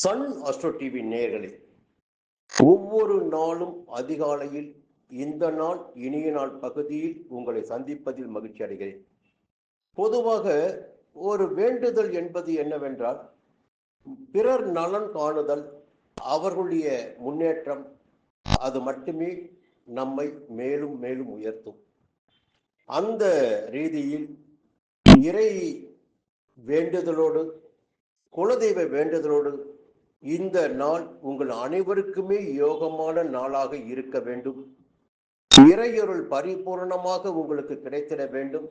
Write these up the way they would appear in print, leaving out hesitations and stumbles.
Sun astro TV நேயர்களே, ஒவ்வொரு நாளும் அதிகாலையில் இந்த நாள் இனிய நாள் பகுதியில் உங்களை சந்திப்பதில் மகிழ்ச்சி அடைகிறேன். பொதுவாக ஒரு வேண்டுதல் என்பது என்னவென்றால், பிறர் நலன் காணுதல், அவர்களுடைய முன்னேற்றம், அது மட்டுமே நம்மை மேலும் மேலும் உயர்த்தும். அந்த ரீதியில் இறை வேண்டுதலோடு, குலதெய்வ வேண்டுதலோடு இந்த நாள் உங்கள் அனைவருக்குமே யோகமான நாளாக இருக்க வேண்டும். இறையருள் பரிபூர்ணமாக உங்களுக்கு கிடைத்திட வேண்டும்.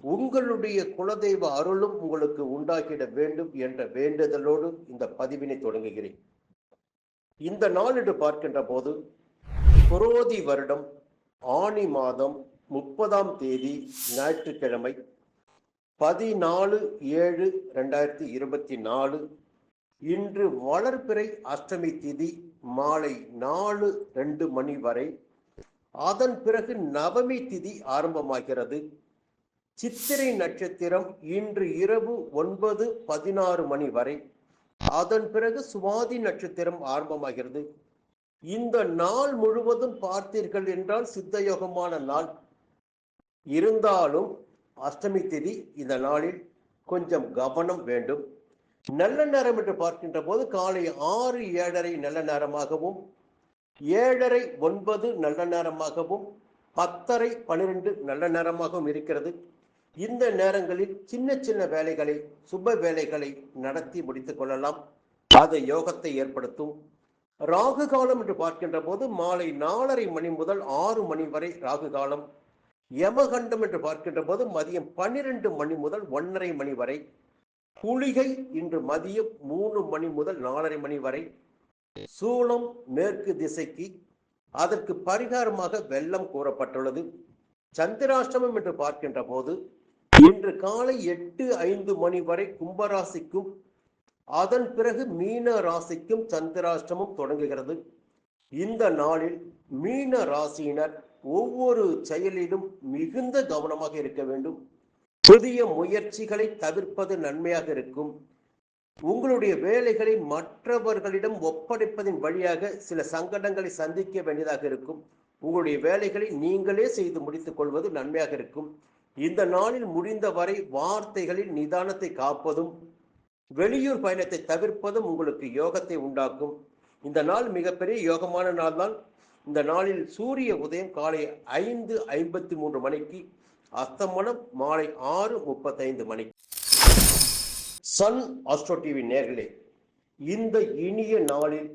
உங்களுடைய குலதெய்வ அருளும் உங்களுக்கு உண்டாக்கிட வேண்டும் என்ற வேண்டுதலோடு இந்த பதிவினை தொடங்குகிறேன். இந்த நாள் என்று பார்க்கின்ற போது குரோதி வருடம் ஆனி மாதம் 30ஆம் தேதி ஞாயிற்றுக்கிழமை 14/7/2024 இன்று வளர்பிறை அஷ்டமி திதி மாலை 4:02 மணி வரை. அதன் பிறகு நவமி திதி ஆரம்பமாகிறது. சித்திரை நட்சத்திரம் இன்று இரவு 9:16 மணி வரை. அதன் பிறகு சுவாதி நட்சத்திரம் ஆரம்பமாகிறது. இந்த நாள் முழுவதும் பார்த்தீர்கள் என்றால் சித்தயோகமான நாள். இருந்தாலும் அஷ்டமி திதி இந்த நாளில் கொஞ்சம் கவனம் வேண்டும். நல்ல நேரம் என்று பார்க்கின்ற போது காலை 6:07 நல்ல நேரமாகவும், 7:30 நல்ல நேரமாகவும், 10:30-12 நல்ல நேரமாகவும் இருக்கிறது. இந்த நேரங்களில் சின்ன சின்ன வேலைகளை, சுப வேலைகளை நடத்தி முடித்துக் கொள்ளலாம். அது யோகத்தை ஏற்படுத்தும். ராகு காலம் என்று பார்க்கின்ற போது மாலை 4:30 மணி முதல் 6 மணி வரை ராகு காலம். யமகண்டம் என்று பார்க்கின்ற போது மதியம் 12 மணி முதல் 1:30 மணி வரை. குளிகை இன்று மதியம் 3 மணி முதல் 4:30 மணி வரை. சூலம் மேற்கு திசைக்கு. அதற்கு பரிகாரமாக வெள்ளம் கூறப்பட்டுள்ளது. சந்திராஷ்டமம் என்று பார்க்கின்ற போது இன்று காலை 8:05 மணி வரை கும்பராசிக்கும், அதன் பிறகு மீன ராசிக்கும் சந்திராஷ்டமம் தொடங்குகிறது. இந்த நாளில் மீன ராசியினர் ஒவ்வொரு செயலிலும் மிகுந்த கவனமாக இருக்க வேண்டும். புதிய முயற்சிகளை தவிர்ப்பது நன்மையாக இருக்கும். உங்களுடைய வேலைகளை மற்றவர்களிடம் ஒப்படைப்பதன் வழியாக சில சங்கடங்களை சந்திக்க வேண்டியதாக இருக்கும். உங்களுடைய வேலைகளை நீங்களே செய்து முடித்துக் கொள்வது நன்மையாக இருக்கும். இந்த நாளில் முடிந்தவரை வார்த்தைகளில் நிதானத்தை காப்பதும், வெளியூர் பயணத்தை தவிர்ப்பதும் உங்களுக்கு யோகத்தை உண்டாக்கும். இந்த நாள் மிகப்பெரிய யோகமான நாள் தான். இந்த நாளில் சூரிய உதயம் காலை 5:53 மணிக்கு, அஸ்தமனம் மாலை 6:35 மணிக்கு. சன் அஸ்ட்ரோ டிவி நேயர்களே, இந்த இனிய நாளில்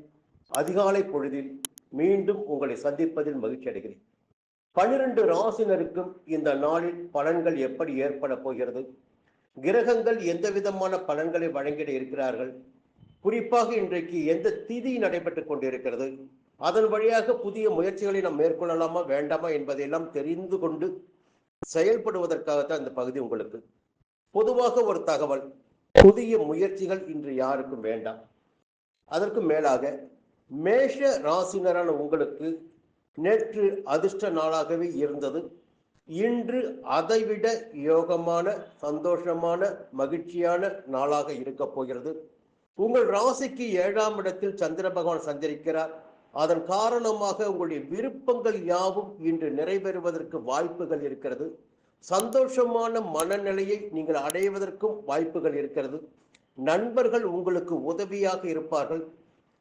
அதிகாலை பொழுதில் மீண்டும் உங்களை சந்திப்பதில் மகிழ்ச்சி அடைகிறேன். 12 ராசினருக்கும் இந்த நாளில் பலன்கள் எப்படி ஏற்பட போகிறது, கிரகங்கள் எந்த விதமான பலன்களை வழங்கிட இருக்கிறார்கள், குறிப்பாக இன்றைக்கு எந்த திதி நடைபெற்றுக் கொண்டிருக்கிறது, அதன் வழியாக புதிய முயற்சிகளை நாம் மேற்கொள்ளலாமா வேண்டாமா என்பதையெல்லாம் தெரிந்து கொண்டு செயல்படுவதற்காகத்தான் இந்த பகுதி உங்களுக்கு. பொதுவாக ஒரு தகவல், புதிய முயற்சிகள் இன்று யாருக்கும் வேண்டாம். அதற்கு மேலாக மேஷ ராசினரான உங்களுக்கு நேற்று அதிர்ஷ்ட நாளாகவே இருந்தது. இன்று அதைவிட யோகமான, சந்தோஷமான, மகிழ்ச்சியான நாளாக இருக்க போகிறது. உங்கள் ராசிக்கு 7ஆம் இடத்தில் சந்திர பகவான் சஞ்சரிக்கிறார். அதன் காரணமாக உங்களுடைய விருப்பங்கள் யாவும் இன்று நிறைவேறுவதற்கு வாய்ப்புகள் இருக்கிறது. சந்தோஷமான மனநிலையை நீங்கள் அடைவதற்கும் வாய்ப்புகள் இருக்கிறது. நண்பர்கள் உங்களுக்கு உதவியாக இருப்பார்கள்.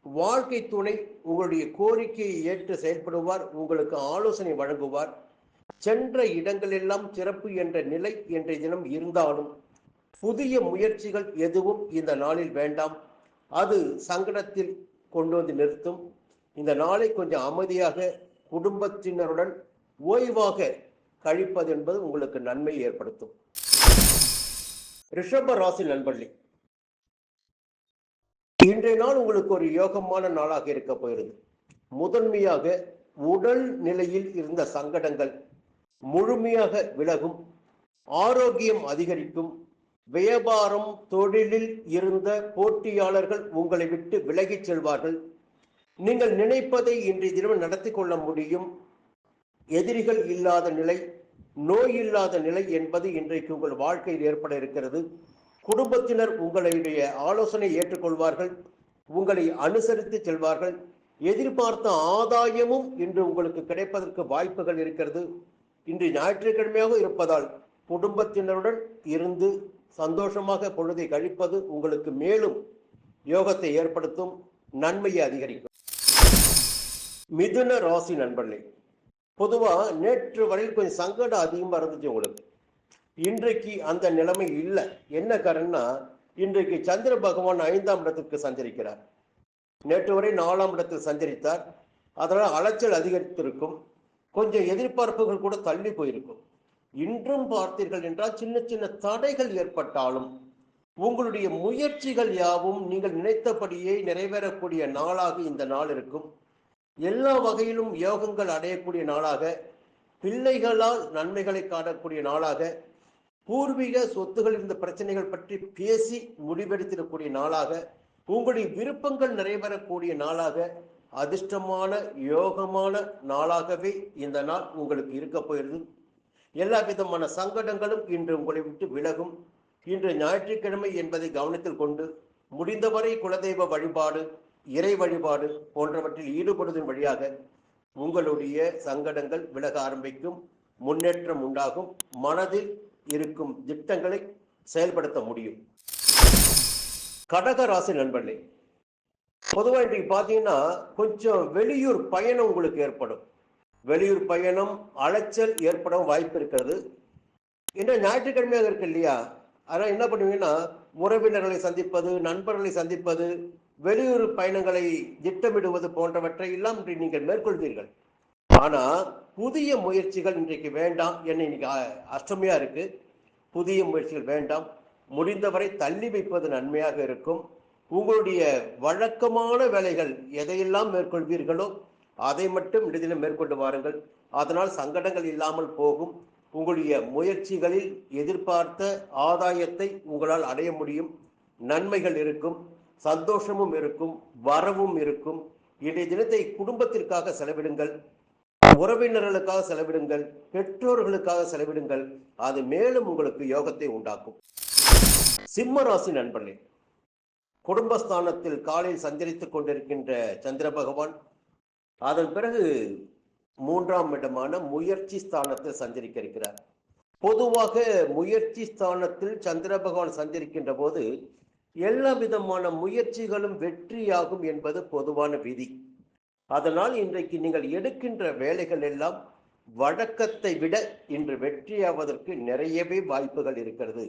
வாழ்க்கை துணை உங்களுடைய கோரிக்கையை ஏற்று செயல்படுவார், உங்களுக்கு ஆலோசனை வழங்குவார். சென்ற இடங்களெல்லாம் சிறப்பு என்ற நிலை இன்றைய தினம் இருந்தாலும் புதிய முயற்சிகள் எதுவும் இந்த நாளில் வேண்டாம். அது சங்கடத்தில் கொண்டு வந்து நிறுத்தும். இந்த நாளை கொஞ்சம் அமைதியாக குடும்பத்தினருடன் ஓய்வாக கழிப்பது என்பது உங்களுக்கு நன்மை ஏற்படுத்தும். ரிஷப ராசி நண்பர்களே, இன்றைய நாள் உங்களுக்கு ஒரு யோகமான நாளாக இருக்க போகிறது. முதன்மையாக உடல் நிலையில் இருந்த சங்கடங்கள் முழுமையாக விலகும். ஆரோக்கியம் அதிகரிக்கும். வியாபாரம் தொழிலில் இருந்த போட்டியாளர்கள் உங்களை விட்டு விலகிச் செல்வார்கள். நீங்கள் நினைப்பதை இன்றைய தினம் நடத்தி கொள்ள முடியும். எதிரிகள் இல்லாத நிலை, நோய் இல்லாத நிலை என்பது இன்றைக்கு உங்கள் வாழ்க்கையில் ஏற்பட இருக்கிறது. குடும்பத்தினர் உங்களுடைய ஆலோசனை ஏற்றுக்கொள்வார்கள். உங்களை அனுசரித்து செல்வார்கள். எதிர்பார்த்த ஆதாயமும் இன்று உங்களுக்கு கிடைப்பதற்கு வாய்ப்புகள் இருக்கிறது. இன்று ஞாயிற்றுக்கிழமையாக இருப்பதால் குடும்பத்தினருடன் இருந்து சந்தோஷமாக பொழுதை கழிப்பது உங்களுக்கு மேலும் யோகத்தை ஏற்படுத்தும், நன்மையை அதிகரிக்கும். மிதுன ராசி நண்பர்களே, பொதுவா நேற்று வரையில் கொஞ்சம் சங்கடம் அதிகமா இருந்துச்சு உங்களுக்கு. இன்றைக்கு அந்த நிலைமை இல்லை. என்ன காரணம்னா, இன்றைக்கு சந்திர பகவான் 5ஆம் இடத்திற்கு சஞ்சரிக்கிறார். நேற்று வரை 4ஆம் இடத்தில் சஞ்சரித்தார். அதனால் அலைச்சல் அதிகரித்திருக்கும். கொஞ்சம் எதிர்பார்ப்புகள் கூட தள்ளி போயிருக்கும். இன்றும் பார்த்தீர்கள் என்றால் சின்ன சின்ன தடைகள் ஏற்பட்டாலும் உங்களுடைய முயற்சிகள் யாவும் நீங்கள் நினைத்தபடியே நிறைவேறக்கூடிய நாளாக இந்த நாள் இருக்கும். எல்லா வகையிலும் யோகங்கள் அடையக்கூடிய நாளாக, பிள்ளைகளால் நன்மைகளை காணக்கூடிய நாளாக, பூர்வீக சொத்துகள் இருந்த பிரச்சனைகள் பற்றி பேசி முடிவெடுத்திடக்கூடிய நாளாக, உங்களுடைய விருப்பங்கள் நிறைவேறக்கூடிய நாளாக, அதிர்ஷ்டமான யோகமான நாளாகவே இந்த நாள் உங்களுக்கு இருக்க போகிறது. எல்லா விதமான சங்கடங்களும் இன்று உங்களை விட்டு விலகும். இன்று ஞாயிற்றுக்கிழமை என்பதை கவனத்தில் கொண்டு முடிந்தவரை குலதெய்வ வழிபாடு, இறை வழிபாடு போன்றவற்றில் ஈடுபடுவதன் வழியாக உங்களுடைய சங்கடங்கள் விலக ஆரம்பிக்கும், முன்னேற்றம் உண்டாகும், மனதில் இருக்கும் திட்டங்களை செயல்படுத்த முடியும். கடக ராசி நண்பர்களே, பொதுவாக இன்றைக்கு பார்த்தீங்கன்னா கொஞ்சம் வெளியூர் பயணம் உங்களுக்கு ஏற்படும். வெளியூர் பயணம், அலைச்சல் ஏற்பட வாய்ப்பு இருக்கிறது. இன்னும் ஞாயிற்றுக்கிழமையாக இருக்கு இல்லையா, அதனால் என்ன பண்ணுவீங்கன்னா உறவினர்களை சந்திப்பது, நண்பர்களை சந்திப்பது, வெளியூர் பயணங்களை திட்டமிடுவது போன்றவற்றை எல்லாம் இன்றைக்கு நீங்கள் மேற்கொள்வீர்கள். ஆனால் புதிய முயற்சிகள் இன்றைக்கு வேண்டாம். என்ன இன்னைக்கு அஷ்டமியா இருக்கு, புதிய முயற்சிகள் வேண்டாம். முடிந்தவரை தள்ளி வைப்பது நன்மையாக இருக்கும். உங்களுடைய வழக்கமான வேலைகள் எதையெல்லாம் மேற்கொள்வீர்களோ அதை மட்டும் இறுதியில் மேற்கொண்டு வாருங்கள். அதனால் சங்கடங்கள் இல்லாமல் போகும். உங்களுடைய முயற்சிகளில் எதிர்பார்த்த ஆதாயத்தை உங்களால் அடைய முடியும். நன்மைகள் இருக்கும், சந்தோஷமும் இருக்கும், வரவும் இருக்கும். இன்றைய தினத்தை குடும்பத்திற்காக செலவிடுங்கள், உறவினர்களுக்காக செலவிடுங்கள், பெற்றோர்களுக்காக செலவிடுங்கள். அது மேலும் உங்களுக்கு யோகத்தை உண்டாக்கும். சிம்ம ராசி நண்பர்களே, குடும்பஸ்தானத்தில் காலையில் சஞ்சரித்துக் கொண்டிருக்கின்ற சந்திர பகவான் அதன் பிறகு 3ஆம் இடமான முயற்சி ஸ்தானத்தில் சஞ்சரிக்க இருக்கிறார். பொதுவாக முயற்சி ஸ்தானத்தில் சந்திர பகவான் சஞ்சரிக்கின்ற போது எல்லா விதமான முயற்சிகளும் வெற்றியாகும் என்பது பொதுவான விதி. அதனால் இன்றைக்கு நீங்கள் எடுக்கின்ற வேலைகள் எல்லாம் வழக்கத்தை விட இன்று வெற்றியாவதற்கு நிறையவே வாய்ப்புகள் இருக்கிறது.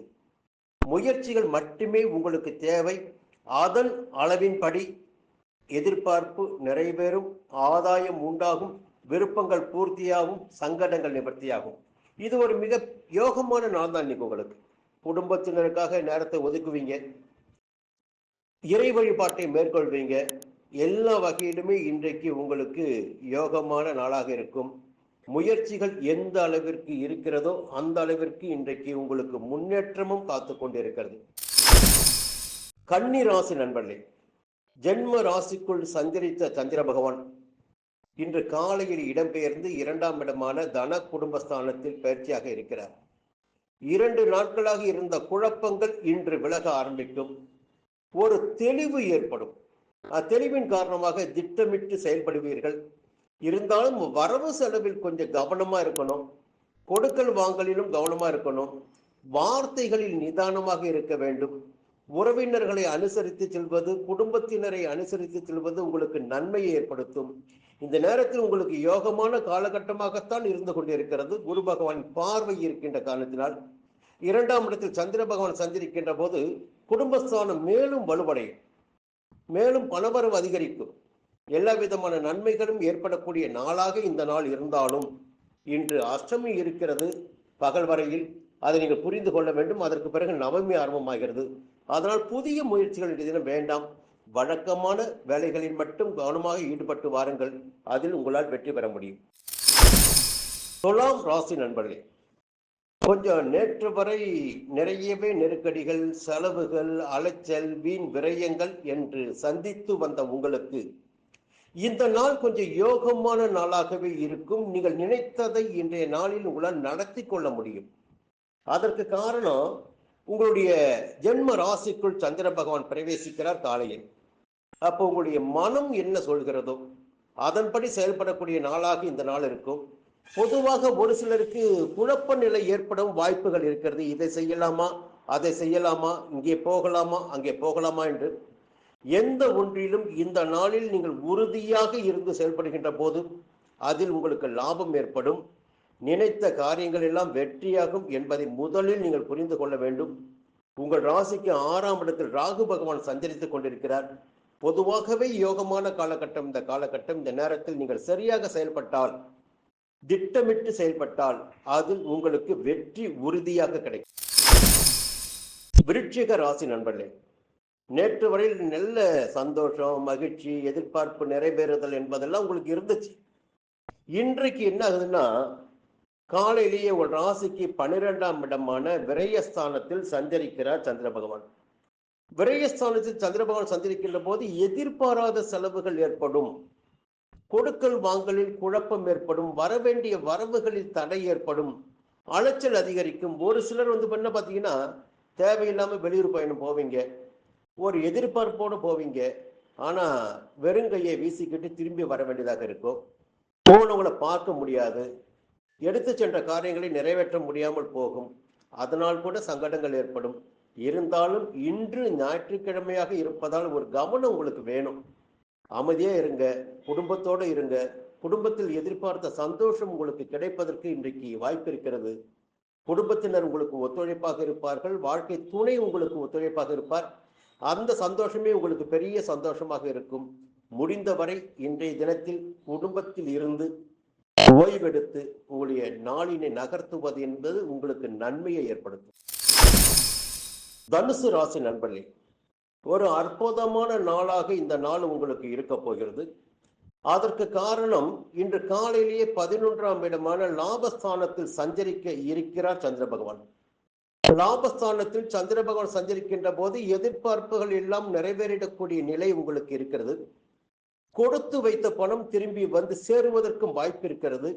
முயற்சிகள் மட்டுமே உங்களுக்கு தேவை. அதன் அளவின்படி எதிர்பார்ப்பு நிறைவேறும், ஆதாயம் உண்டாகும், விருப்பங்கள் பூர்த்தியாகும், சங்கடங்கள் நிவர்த்தியாகும். இது ஒரு மிக யோகமான நாள் தான். இன்னைக்கு உங்களுக்கு குடும்பத்தினருக்காக நேரத்தை ஒதுக்குவீங்க, இறை வழிபாட்டை மேற்கொள்வீங்க. எல்லா வகையிலுமே இன்றைக்கு உங்களுக்கு யோகமான நாளாக இருக்கும். முயற்சிகள் எந்த அளவிற்கு இருக்கிறதோ அந்த அளவிற்கு இன்றைக்கு உங்களுக்கு முன்னேற்றமும் காத்து கொண்டிருக்கிறது. கன்னி ராசி நண்பர்களே, ஜென்ம ராசிக்குள் சஞ்சரித்த சந்திர பகவான் இன்று காலையில் இடம்பெயர்ந்து 2ஆம் இடமான தன குடும்பஸ்தானத்தில் பயிற்சியாக இருக்கிறார். 2 நாட்களாக இருந்த குழப்பங்கள் இன்று விலக ஆரம்பிக்கும். ஒரு தெளிவு ஏற்படும். அத்தெளிவின் காரணமாக திட்டமிட்டு செயல்படுவீர்கள். இருந்தாலும் வரவு செலவில் கொஞ்சம் கவனமா இருக்கணும். கொடுக்கல் வாங்கலிலும் கவனமா இருக்கணும். வார்த்தைகளில் நிதானமாக இருக்க வேண்டும். உறவினர்களை அனுசரித்து செல்வது, குடும்பத்தினரை அனுசரித்து செல்வது உங்களுக்கு நன்மையை ஏற்படுத்தும். இந்த நேரத்தில் உங்களுக்கு யோகமான காலகட்டமாகத்தான் இருந்து கொண்டிருக்கிறது. குரு பகவான் பார்வை இருக்கின்ற காரணத்தினால் 2ஆம் இடத்தில் சந்திர பகவான் சஞ்சரிக்கின்ற போது குடும்பஸ்தானம் மேலும் வலுவடையும், மேலும் பணவரவு அதிகரிக்கும். எல்லா விதமான நன்மைகளும் ஏற்படக்கூடிய நாளாக இந்த நாள் இருந்தாலும் இன்று அஷ்டமி இருக்கிறது பகல் வரையில். அதை நீங்கள் புரிந்து கொள்ள வேண்டும். அதற்கு பிறகு நவமி ஆரம்பமாகிறது. அதனால் புதிய முயற்சிகள் தினம் வேண்டாம். வழக்கமான வேலைகளில் மட்டும் கவனமாக ஈடுபட்டு வாருங்கள். அதில் உங்களால் வெற்றி பெற முடியும். துலாம் ராசி நண்பர்களே, கொஞ்சம் நேற்று வரை நிறையவே நெருக்கடிகள், செலவுகள், அலைச்சல், வீண் விரயங்கள் என்று சந்தித்து வந்த உங்களுக்கு இந்த நாள் கொஞ்சம் யோகமான நாளாகவே இருக்கும். நீங்கள் நினைத்ததை இன்றைய நாளில் உங்களால் நடத்தி கொள்ள முடியும். அதற்கு காரணம், உங்களுடைய ஜென்ம ராசிக்குள் சந்திர பகவான் பிரவேசிக்கிறார் காலையில். அப்போ உங்களுடைய மனம் என்ன சொல்கிறதோ அதன்படி செயல்படக்கூடிய நாளாக இந்த நாள் இருக்கும். பொதுவாக ஒரு சிலருக்கு குழப்ப நிலை ஏற்படும் வாய்ப்புகள் இருக்கிறது. இதை செய்யலாமா, அதை செய்யலாமா, இங்கே போகலாமா, அங்கே போகலாமா என்று. எந்த ஒன்றிலும் இந்த நாளில் நீங்கள் உறுதியாக இருந்து செயல்படுகின்ற போது அதில் உங்களுக்கு லாபம் ஏற்படும். நினைத்த காரியங்கள் எல்லாம் வெற்றியாகும் என்பதை முதலில் நீங்கள் புரிந்து கொள்ள வேண்டும். உங்கள் ராசிக்கு 6ஆம் இடத்தில் ராகு பகவான் சஞ்சரித்துக் கொண்டிருக்கிறார். பொதுவாகவே யோகமான காலகட்டம் இந்த காலகட்டம். இந்த நேரத்தில் நீங்கள் சரியாக செயல்பட்டால், திட்டமிட்டு செயல்பட்டால் அதில் உங்களுக்கு வெற்றி உறுதியாக கிடைக்கும். விருச்சிக ராசி நண்பர்களே, நேற்று வரையில் நல்ல சந்தோஷம், மகிழ்ச்சி, எதிர்பார்ப்பு நிறைவேறுதல் என்பதெல்லாம் உங்களுக்கு இருந்துச்சு. இன்றைக்கு என்ன ஆகுதுன்னா, காலையிலேயே ஒரு ராசிக்கு 12ஆம் இடமான விரயஸ்தானத்தில் சஞ்சரிக்கிறார் சந்திர பகவான். விரயஸ்தானத்தில் சந்திர பகவான் சஞ்சரிக்கின்ற போது எதிர்பாராத செலவுகள் ஏற்படும். கொடுக்கல் வாங்கலில் குழப்பம் ஏற்படும். வரவேண்டிய வரவுகளில் தடை ஏற்படும். அலைச்சல் அதிகரிக்கும். ஒரு சிலர் பண்ண பார்த்தீங்கன்னா, தேவையில்லாம வெளியூர் பயணம் போவீங்க, ஒரு எதிர்பார்ப்போடு போவீங்க. ஆனா வெறுங்கையை வீசிக்கிட்டு திரும்பி வர வேண்டியதாக இருக்கும். போனவங்களை பார்க்க முடியாது. எடுத்து சென்ற காரியங்களை நிறைவேற்ற முடியாமல் போகும். அதனால் கூட சங்கடங்கள் ஏற்படும். இருந்தாலும் இன்று ஞாயிற்றுக்கிழமையாக இருப்பதால் ஒரு கவனம் உங்களுக்கு வேணும். அமைதியா இருங்க, குடும்பத்தோடு இருங்க. குடும்பத்தில் எதிர்பார்த்த சந்தோஷம் உங்களுக்கு கிடைப்பதற்கு இன்றைக்கு வாய்ப்பு இருக்கிறது. குடும்பத்தினர் உங்களுக்கு ஒத்துழைப்பாக இருப்பார்கள். வாழ்க்கை துணை உங்களுக்கு ஒத்துழைப்பாக இருப்பார். அந்த சந்தோஷமே உங்களுக்கு பெரிய சந்தோஷமாக இருக்கும். முடிந்தவரை இன்றைய தினத்தில் குடும்பத்தில் இருந்து ஓய்வெடுத்து உங்களுடைய நாளினை நகர்த்துவது என்பது உங்களுக்கு நன்மையை ஏற்படுத்தும். தனுசு ராசி நண்பர்களே, ஒரு அற்புதமான நாளாக இந்த நாள் உங்களுக்கு இருக்க போகிறது. அதற்கு காரணம், இன்று காலையிலேயே 11ஆம் இடமான லாபஸ்தானத்தில் சஞ்சரிக்க இருக்கிறார் சந்திர பகவான். லாபஸ்தானத்தில் சந்திர பகவான் சஞ்சரிக்கின்ற போது எதிர்பார்ப்புகள் எல்லாம் நிறைவேறிடக்கூடிய நிலை உங்களுக்கு இருக்கிறது. கொடுத்து வைத்த பணம் திரும்பி வந்து சேருவதற்கும் வாய்ப்பு இருக்கிறது.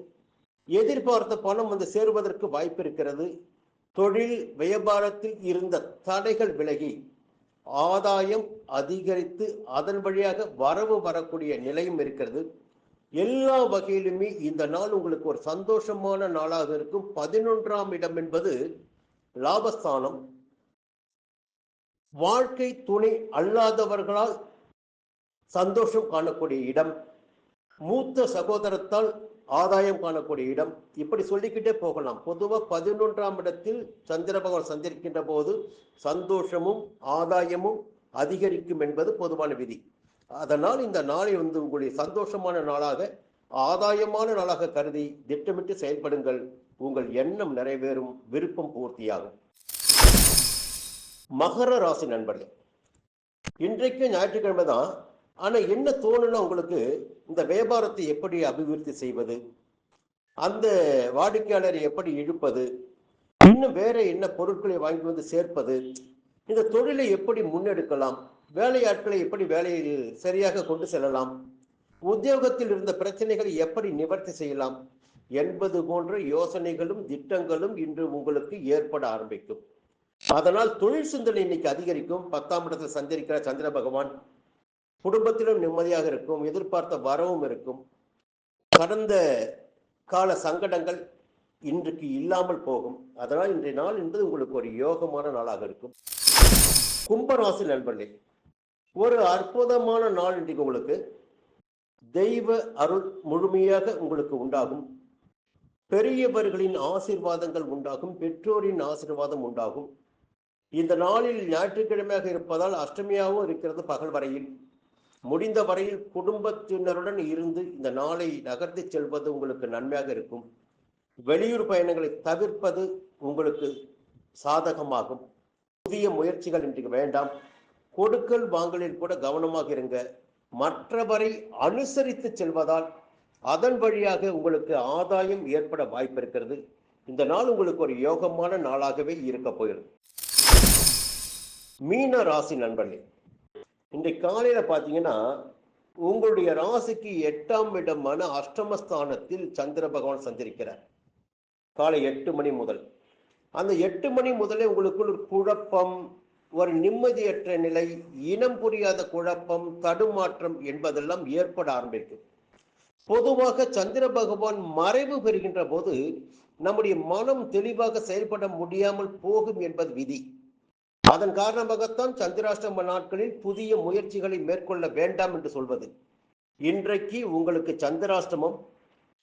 எதிர்பார்த்த பணம் வந்து சேருவதற்கு வாய்ப்பு இருக்கிறது. தொழில் வியாபாரத்தில் இருந்த தடைகள் விலகி ஆதாயம் அதிகரித்து அதன் வழியாக வரவு வரக்கூடிய நிலையும் இருக்கிறது. எல்லா வகையிலுமே இந்த நாள் உங்களுக்கு ஒரு சந்தோஷமான நாளாக இருக்கும். 11ஆம் இடம் என்பது லாபஸ்தானம். வாழ்க்கை துணை அல்லாதவர்களால் சந்தோஷம் காணக்கூடிய இடம், மூத்த சகோதரத்தால் ஆதாயம் காணக்கூடிய இடம், இப்படி சொல்லிக்கிட்டே போகலாம். பொதுவாக 11ஆம் இடத்தில் சந்திர பகவான் சஞ்சரிக்கின்ற போது சந்தோஷமும் ஆதாயமும் அதிகரிக்கும் என்பது பொதுவான விதி. அதனால் இந்த நாளை உங்களுடைய சந்தோஷமான நாளாக, ஆதாயமான நாளாக கருதி திட்டமிட்டு செயல்படுங்கள். உங்கள் எண்ணம் நிறைவேறும், விருப்பம் பூர்த்தியாகும். மகர ராசி நண்பர்களே, இன்றைக்கு ஞாயிற்றுக்கிழமை தான். ஆனா என்ன தோணுன்னா, உங்களுக்கு இந்த வியாபாரத்தை எப்படி அபிவிருத்தி செய்வது, அந்த வாடிக்கையாளரை எப்படி இழுப்பது, இன்னும் வேற என்ன பொருட்களை வாங்கி வந்து சேர்ப்பது, இந்த தொழிலை எப்படி முன்னெடுக்கலாம், வேலையாட்களை எப்படி வேலையில் சரியாக கொண்டு செல்லலாம், உத்தியோகத்தில் இருந்த பிரச்சனைகளை எப்படி நிவர்த்தி செய்யலாம் என்பது போன்ற யோசனைகளும் திட்டங்களும் இன்று உங்களுக்கு ஏற்பட ஆரம்பிக்கும். அதனால் தொழில் சிந்தனை இன்னைக்கு அதிகரிக்கும். 10ஆம் இடத்தில் சஞ்சரிக்கிற சந்திர பகவான் குடும்பத்திலும் நிம்மதியாக இருக்கும். எதிர்பார்த்த வரவும் இருக்கும். கடந்த கால சங்கடங்கள் இன்றைக்கு இல்லாமல் போகும். அதனால் இன்றைய நாள் என்பது உங்களுக்கு ஒரு யோகமான நாளாக இருக்கும். கும்பராசி நண்பர்களே, ஒரு அற்புதமான நாள் இன்றைக்கு உங்களுக்கு. தெய்வ அருள் முழுமையாக உங்களுக்கு உண்டாகும். பெரியவர்களின் ஆசீர்வாதங்கள் உண்டாகும். பெற்றோரின் ஆசீர்வாதம் உண்டாகும். இந்த நாளில் ஞாயிற்றுக்கிழமையாக இருப்பதால் அஷ்டமியாகவும் இருக்கிறது. பகல் வரையில் முடிந்த வரையில் குடும்பத்தினருடன் இருந்து இந்த நாளை நகர்த்தி செல்வது உங்களுக்கு நன்மையாக இருக்கும். வெளியூர் பயணங்களை தவிர்ப்பது உங்களுக்கு சாதகமாகும். புதிய முயற்சிகள் இன்றைக்கு வேண்டாம். கொடுக்கல் வாங்கலில் கூட கவனமாக இருங்க. மற்றவரை அனுசரித்து செல்வதால் அதன் வழியாக உங்களுக்கு ஆதாயம் ஏற்பட வாய்ப்பு இருக்கிறது. இந்த நாள் உங்களுக்கு ஒரு யோகமான நாளாகவே இருக்க போகிறது. மீன ராசி நண்பர்களே, இன்றைக்கு காலையில பார்த்தீங்கன்னா, உங்களுடைய ராசிக்கு 8ஆம் இடமான அஷ்டமஸ்தானத்தில் சந்திர பகவான் சஞ்சரிக்கிறார். காலை 8 மணி முதல். அந்த 8 மணி முதலே உங்களுக்குள் ஒரு குழப்பம், ஒரு நிம்மதியற்ற நிலை, இனம் புரியாத குழப்பம், தடுமாற்றம் என்பதெல்லாம் ஏற்பட ஆரம்பிக்கும். பொதுவாக சந்திர பகவான் மறைவு பெறுகின்ற போது நம்முடைய மனம் தெளிவாக செயல்பட முடியாமல் போகும் என்பது விதி. அதன் காரணமாகத்தான் சந்திராஷ்டம நாட்களில் புதிய முயற்சிகளை மேற்கொள்ள வேண்டாம் என்று சொல்வது. இன்றைக்கு உங்களுக்கு சந்திராஷ்டமம்,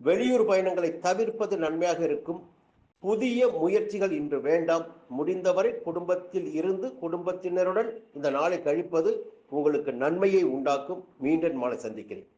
வெளியூர் பயணங்களை தவிர்ப்பது நன்மையாக இருக்கும். புதிய முயற்சிகள் இன்று வேண்டாம். முடிந்தவரை குடும்பத்தில் இருந்து குடும்பத்தினருடன் இந்த நாளை கழிப்பது உங்களுக்கு நன்மையை உண்டாக்கும். மீண்டும் நாளை சந்திக்கிறேன்.